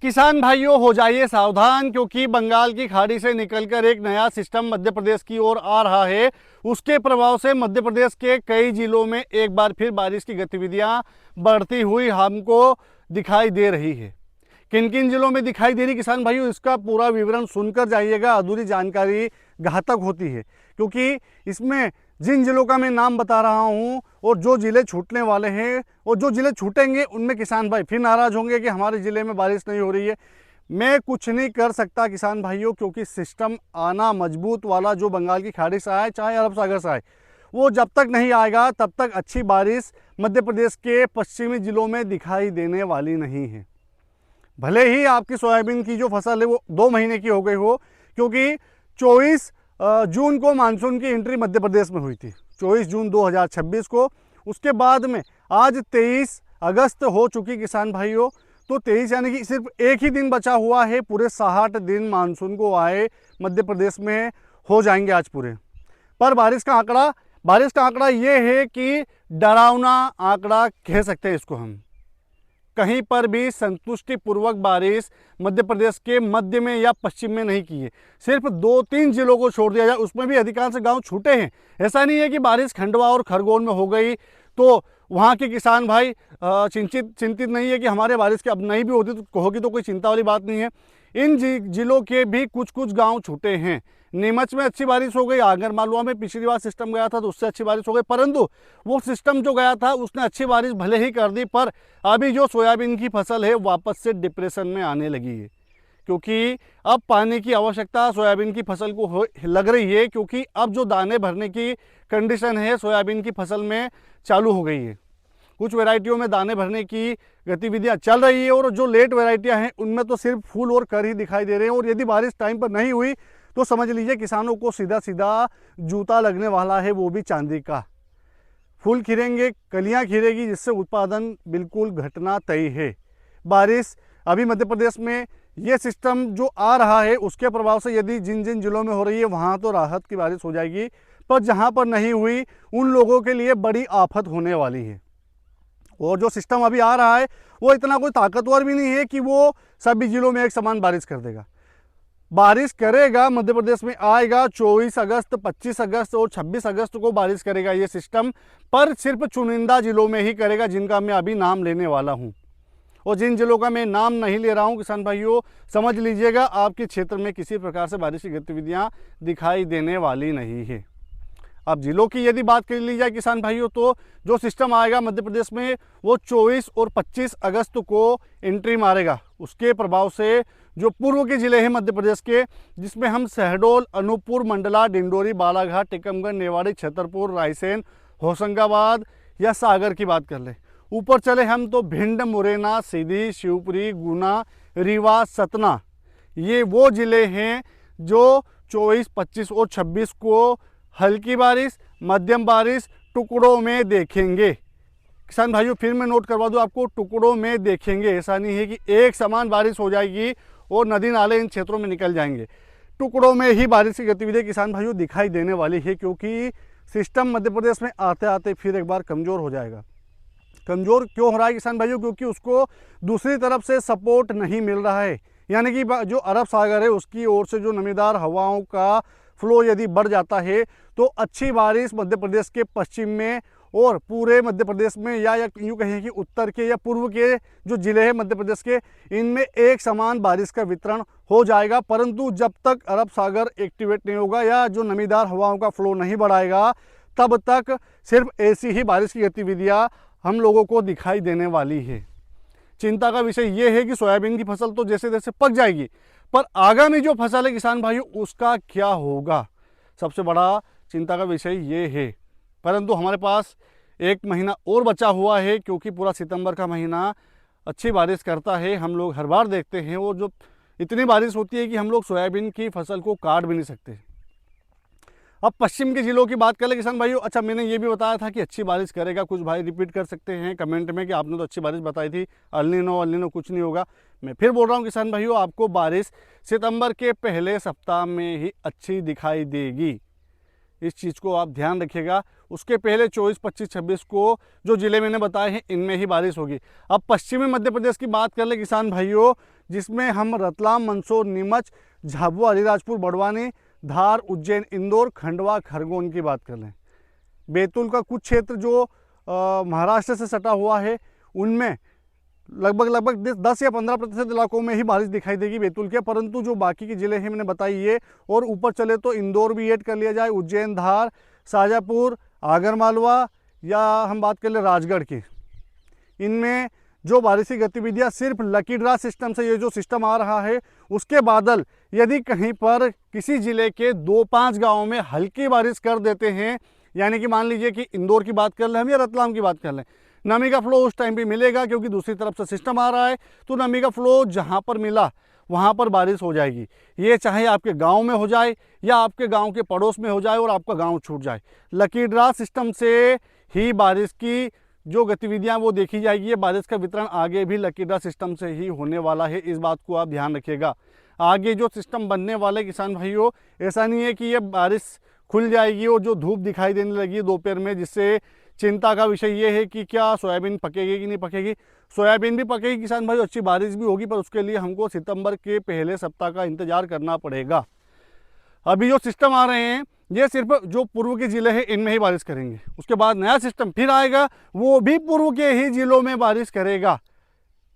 किसान भाइयों हो जाइए सावधान, क्योंकि बंगाल की खाड़ी से निकलकर एक नया सिस्टम मध्य प्रदेश की ओर आ रहा है। उसके प्रभाव से मध्य प्रदेश के कई जिलों में एक बार फिर बारिश की गतिविधियां बढ़ती हुई हमको दिखाई दे रही है। किन किन जिलों में दिखाई दे रही किसान भाइयों, इसका पूरा विवरण सुनकर जाइएगा। अधूरी जानकारी घातक होती है, क्योंकि इसमें जिन जिलों का मैं नाम बता रहा हूं और जो जिले छूटने वाले हैं और जो जिले छूटेंगे उनमें किसान भाई फिर नाराज होंगे कि हमारे ज़िले में बारिश नहीं हो रही है। मैं कुछ नहीं कर सकता किसान भाइयों, क्योंकि सिस्टम आना मजबूत वाला जो बंगाल की खाड़ी से आए चाहे अरब सागर से आए, वो जब तक नहीं आएगा तब तक अच्छी बारिश मध्य प्रदेश के पश्चिमी जिलों में दिखाई देने वाली नहीं है। भले ही आपकी सोयाबीन की जो फसल है वो 2 महीने की हो गई हो, क्योंकि 24 जून को मानसून की एंट्री मध्य प्रदेश में हुई थी, 24 जून 2026 को। उसके बाद में आज 23 अगस्त हो चुकी किसान भाइयों, तो 23 यानी कि सिर्फ एक ही दिन बचा हुआ है। पूरे 60 दिन मानसून को आए मध्य प्रदेश में हो जाएंगे आज पूरे। पर बारिश का आंकड़ा ये है कि डरावना आंकड़ा कह सकते हैं इसको हम। कहीं पर भी संतुष्टिपूर्वक बारिश मध्य प्रदेश के मध्य में या पश्चिम में नहीं की है। सिर्फ 2-3 जिलों को छोड़ दिया जाए, उसमें भी अधिकांश गांव छूटे हैं। ऐसा नहीं है कि बारिश खंडवा और खरगोन में हो गई तो वहाँ के किसान भाई चिंतित नहीं है कि हमारे बारिश की अब नहीं भी होती तो होगी, तो कोई चिंता वाली बात नहीं है। इन जिलों के भी कुछ गांव छूटे हैं। नीमच में अच्छी बारिश हो गई, आगर मालवा में पिछली बार सिस्टम गया था तो उससे अच्छी बारिश हो गई, परंतु वो सिस्टम जो गया था उसने अच्छी बारिश भले ही कर दी, पर अभी जो सोयाबीन की फसल है वापस से डिप्रेशन में आने लगी है। क्योंकि अब पानी की आवश्यकता सोयाबीन की फसल को लग रही है, क्योंकि अब जो दाने भरने की कंडीशन है सोयाबीन की फसल में चालू हो गई है। कुछ वैरायटियों में दाने भरने की गतिविधियां चल रही है और जो लेट वैरायटियां हैं उनमें तो सिर्फ फूल और कर ही दिखाई दे रहे हैं। और यदि बारिश टाइम पर नहीं हुई तो समझ लीजिए किसानों को सीधा सीधा जूता लगने वाला है, वो भी चांदी का। फूल खिलेंगे, कलियां खिलेगी, जिससे उत्पादन बिल्कुल घटना तय है। बारिश अभी मध्य प्रदेश में ये सिस्टम जो आ रहा है उसके प्रभाव से यदि जिन जिन जिलों में हो रही है वहाँ तो राहत की बारिश हो जाएगी, पर जहाँ पर नहीं हुई उन लोगों के लिए बड़ी आफत होने वाली है। और जो सिस्टम अभी आ रहा है वो इतना कोई ताकतवर भी नहीं है कि वो सभी जिलों में एक समान बारिश कर देगा। बारिश करेगा, मध्य प्रदेश में आएगा 24 अगस्त, 25 अगस्त और 26 अगस्त को बारिश करेगा ये सिस्टम, पर सिर्फ चुनिंदा जिलों में ही करेगा जिनका मैं अभी नाम लेने वाला हूं। और जिन जिलों का मैं नाम नहीं ले रहा हूं किसान भाइयों, समझ लीजिएगा आपके क्षेत्र में किसी प्रकार से बारिश की गतिविधियां दिखाई देने वाली नहीं है। अब जिलों की यदि बात कर ली जाए किसान भाइयों, तो जो सिस्टम आएगा मध्य प्रदेश में वो 24 और 25 अगस्त को एंट्री मारेगा। उसके प्रभाव से जो पूर्व के ज़िले हैं मध्य प्रदेश के, जिसमें हम शहडोल, अनूपपुर, मंडला, डिंडोरी, बालाघाट, टीकमगढ़, नेवाड़ी, छतरपुर, रायसेन, होशंगाबाद या सागर की बात कर लें। ऊपर चले हम तो भिंड, मुरैना, सीधी, शिवपुरी, गुना, रीवा, सतना, ये वो ज़िले हैं जो 24, 25 और 26 को हल्की बारिश, मध्यम बारिश टुकड़ों में देखेंगे। किसान भाइयों फिर मैं नोट करवा दूं आपको, टुकड़ों में देखेंगे। ऐसा नहीं है कि एक समान बारिश हो जाएगी और नदी नाले इन क्षेत्रों में निकल जाएंगे। टुकड़ों में ही बारिश की गतिविधि किसान भाइयों दिखाई देने वाली है, क्योंकि सिस्टम मध्य प्रदेश में आते आते फिर एक बार कमज़ोर हो जाएगा। कमज़ोर क्यों हो रहा है किसान भाइयों? क्योंकि उसको दूसरी तरफ से सपोर्ट नहीं मिल रहा है। यानी कि जो अरब सागर है उसकी ओर से जो नमीदार हवाओं का फ्लो यदि बढ़ जाता है तो अच्छी बारिश मध्य प्रदेश के पश्चिम में और पूरे मध्य प्रदेश में या यूँ कहें कि उत्तर के या पूर्व के जो ज़िले हैं मध्य प्रदेश के, इनमें एक समान बारिश का वितरण हो जाएगा। परंतु जब तक अरब सागर एक्टिवेट नहीं होगा या जो नमीदार हवाओं का फ्लो नहीं बढ़ाएगा, तब तक सिर्फ ऐसी ही बारिश की गतिविधियाँ हम लोगों को दिखाई देने वाली है। चिंता का विषय ये है कि सोयाबीन की फसल तो जैसे जैसे पक जाएगी, पर आगामी जो फसल है किसान भाइयों उसका क्या होगा, सबसे बड़ा चिंता का विषय ये है। परंतु हमारे पास 1 महीना और बचा हुआ है, क्योंकि पूरा सितंबर का महीना अच्छी बारिश करता है, हम लोग हर बार देखते हैं। और जो इतनी बारिश होती है कि हम लोग सोयाबीन की फसल को काट भी नहीं सकते। अब पश्चिम के ज़िलों की बात कर ले किसान भाइयों। अच्छा, मैंने ये भी बताया था कि अच्छी बारिश करेगा, कुछ भाई रिपीट कर सकते हैं कमेंट में कि आपने तो अच्छी बारिश बताई थी, अल्नीनो कुछ नहीं होगा। मैं फिर बोल रहा हूँ किसान भाइयों, आपको बारिश सितंबर के पहले सप्ताह में ही अच्छी दिखाई देगी। इस चीज़ को आप ध्यान रखिएगा। उसके पहले 24, 25, 26 को जो ज़िले मैंने बताए हैं इनमें ही बारिश होगी। अब पश्चिमी मध्य प्रदेश की बात कर ले किसान भाइयों, जिसमें हम रतलाम, मंदसौर, नीमच, झाबुआ, अलीराजपुर, बड़वानी, धार, उज्जैन, इंदौर, खंडवा, खरगोन की बात कर लें। बैतूल का कुछ क्षेत्र जो महाराष्ट्र से सटा हुआ है उनमें लगभग 10 या 15% इलाकों में ही बारिश दिखाई देगी बैतूल के, परंतु जो बाकी के ज़िले हैं मैंने बताई ये, और ऊपर चले तो इंदौर भी ऐड कर लिया जाए, उज्जैन, धार, शाजापुर, आगरमालवा, या हम बात कर ले राजगढ़ की, इनमें जो बारिशी गतिविधियां सिर्फ लकी ड्रा सिस्टम से, ये जो सिस्टम आ रहा है उसके बादल यदि कहीं पर किसी ज़िले के 2-5 गाँव में हल्की बारिश कर देते हैं, यानी कि मान लीजिए कि इंदौर की बात कर लें हम या रतलाम की बात कर लें, नमी का फ्लो उस टाइम पे मिलेगा क्योंकि दूसरी तरफ से सिस्टम आ रहा है, तो नमी का फ्लो जहाँ पर मिला वहाँ पर बारिश हो जाएगी। ये चाहे आपके गांव में हो जाए या आपके गांव के पड़ोस में हो जाए और आपका गांव छूट जाए, लकी ड्रा सिस्टम से ही बारिश की जो गतिविधियां वो देखी जाएगी। ये बारिश का वितरण आगे भी लकी ड्रा सिस्टम से ही होने वाला है, इस बात को आप ध्यान रखिएगा। आगे जो सिस्टम बनने वाले किसान भाइयों, ऐसा नहीं है कि ये बारिश खुल जाएगी और जो धूप दिखाई देने लगी दोपहर में, जिससे चिंता का विषय ये है कि क्या सोयाबीन पकेगी कि नहीं पकेगी। सोयाबीन भी पकेगी किसान भाई, अच्छी बारिश भी होगी, पर उसके लिए हमको सितंबर के पहले सप्ताह का इंतजार करना पड़ेगा। अभी जो सिस्टम आ रहे हैं ये सिर्फ जो पूर्व के ज़िले हैं इनमें ही बारिश करेंगे, उसके बाद नया सिस्टम फिर आएगा, वो भी पूर्व के ही ज़िलों में बारिश करेगा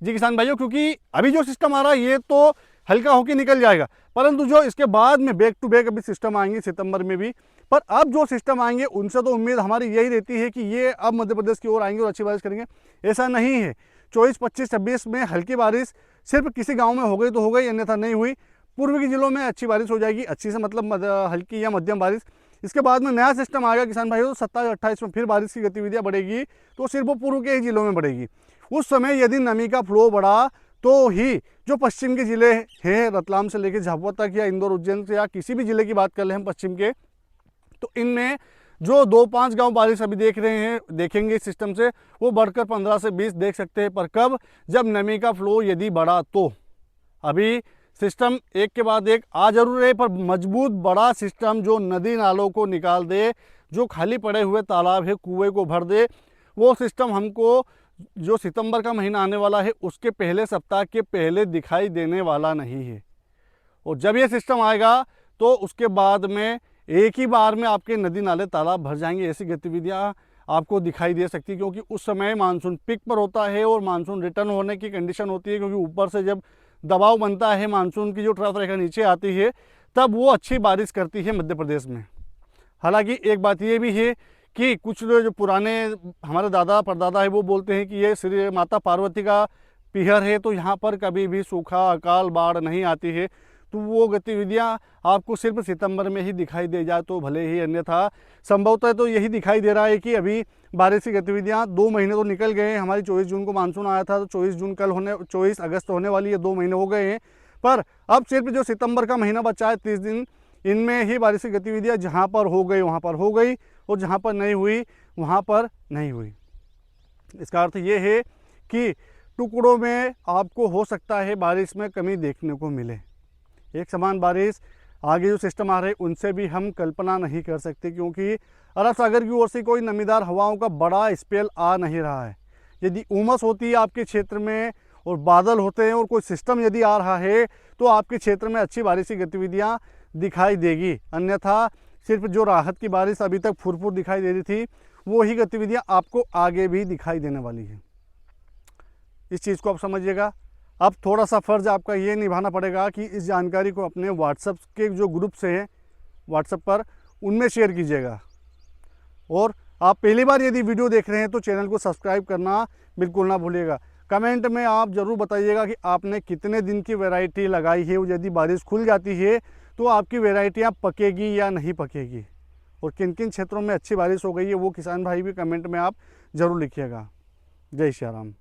जी किसान भाइयों। क्योंकि अभी जो सिस्टम आ रहा है ये तो हल्का होकर निकल जाएगा, परंतु जो इसके बाद में बैक टू बैक अभी सिस्टम आएंगे सितंबर में भी, पर अब जो सिस्टम आएंगे उनसे तो उम्मीद हमारी यही रहती है कि ये अब मध्य प्रदेश की ओर आएंगे और अच्छी बारिश करेंगे। ऐसा नहीं है, 24, 25, 26 में हल्की बारिश सिर्फ किसी गांव में हो गई तो हो गई, अन्यथा नहीं हुई। पूर्व के जिलों में अच्छी बारिश हो जाएगी, अच्छी से मतलब हल्की या मध्यम बारिश। इसके बाद में नया सिस्टम आएगा किसान भाइयों, तो 27, 28 में फिर बारिश की गतिविधियाँ बढ़ेगी, तो सिर्फ वो पूर्व के ही जिलों में बढ़ेगी। उस समय यदि नमी का फ्लो बढ़ा तो ही जो पश्चिम के ज़िले हैं, रतलाम से लेकर झाबुआ तक या इंदौर, उज्जैन से या किसी भी ज़िले की बात कर ले हम पश्चिम के, तो इनमें जो 2-5 गांव बारिश अभी देख रहे हैं, देखेंगे इस सिस्टम से, वो बढ़कर 15 से 20 देख सकते हैं। पर कब? जब नमी का फ्लो यदि बढ़ा तो। अभी सिस्टम एक के बाद एक आ जरूर रहे, पर मजबूत बड़ा सिस्टम जो नदी नालों को निकाल दे, जो खाली पड़े हुए तालाब है कुएं को भर दे, वो सिस्टम हमको जो सितंबर का महीना आने वाला है उसके पहले सप्ताह के पहले दिखाई देने वाला नहीं है। और जब ये सिस्टम आएगा तो उसके बाद में एक ही बार में आपके नदी नाले तालाब भर जाएंगे। ऐसी गतिविधियां आपको दिखाई दे सकती है, क्योंकि उस समय मानसून पिक पर होता है और मानसून रिटर्न होने की कंडीशन होती है, क्योंकि ऊपर से जब दबाव बनता है, मानसून की जो ट्रफ रेखा नीचे आती है, तब वो अच्छी बारिश करती है मध्य प्रदेश में। हालांकि एक बात ये भी है कि कुछ लोग जो पुराने हमारे दादा परदादा है वो बोलते हैं कि ये श्री माता पार्वती का पीहर है, तो यहाँ पर कभी भी सूखा, अकाल, बाढ़ नहीं आती है। तो वो गतिविधियाँ आपको सिर्फ सितंबर में ही दिखाई दे जाए तो भले ही, अन्यथा संभवतः तो यही दिखाई दे रहा है कि अभी बारिश की गतिविधियाँ 2 महीने तो निकल गए हैं। हमारी 24 जून को मानसून आया था, तो 24 अगस्त होने वाली है, 2 महीने हो गए हैं। पर अब सिर्फ जो सितंबर का महीना बचा है 30 दिन, इनमें ही बारिश की गतिविधियाँ जहाँ पर हो गई वहाँ पर हो गई, और जहाँ पर नहीं हुई वहाँ पर नहीं हुई। इसका अर्थ ये है कि टुकड़ों में आपको हो सकता है बारिश में कमी देखने को मिले। एक समान बारिश आगे जो सिस्टम आ रहे हैं उनसे भी हम कल्पना नहीं कर सकते, क्योंकि अरब सागर की ओर से कोई नमीदार हवाओं का बड़ा स्पेल आ नहीं रहा है। यदि उमस होती है आपके क्षेत्र में और बादल होते हैं और कोई सिस्टम यदि आ रहा है, तो आपके क्षेत्र में अच्छी बारिश की गतिविधियाँ दिखाई देगी। अन्यथा सिर्फ जो राहत की बारिश अभी तक फुरफुर दिखाई दे रही थी, वो ही गतिविधियाँ आपको आगे भी दिखाई देने वाली है। इस चीज़ को आप समझिएगा। अब थोड़ा सा फ़र्ज़ आपका ये निभाना पड़ेगा कि इस जानकारी को अपने व्हाट्सएप के जो ग्रुप से हैं व्हाट्सएप पर, उनमें शेयर कीजिएगा। और आप पहली बार यदि वीडियो देख रहे हैं तो चैनल को सब्सक्राइब करना बिल्कुल ना भूलिएगा। कमेंट में आप ज़रूर बताइएगा कि आपने कितने दिन की वैरायटी लगाई है, यदि बारिश खुल जाती है तो आपकी वैरायटियाँ पकेगी या नहीं पकेगी, और किन किन क्षेत्रों में अच्छी बारिश हो गई है वो किसान भाई भी कमेंट में आप ज़रूर लिखिएगा। जय श्री राम।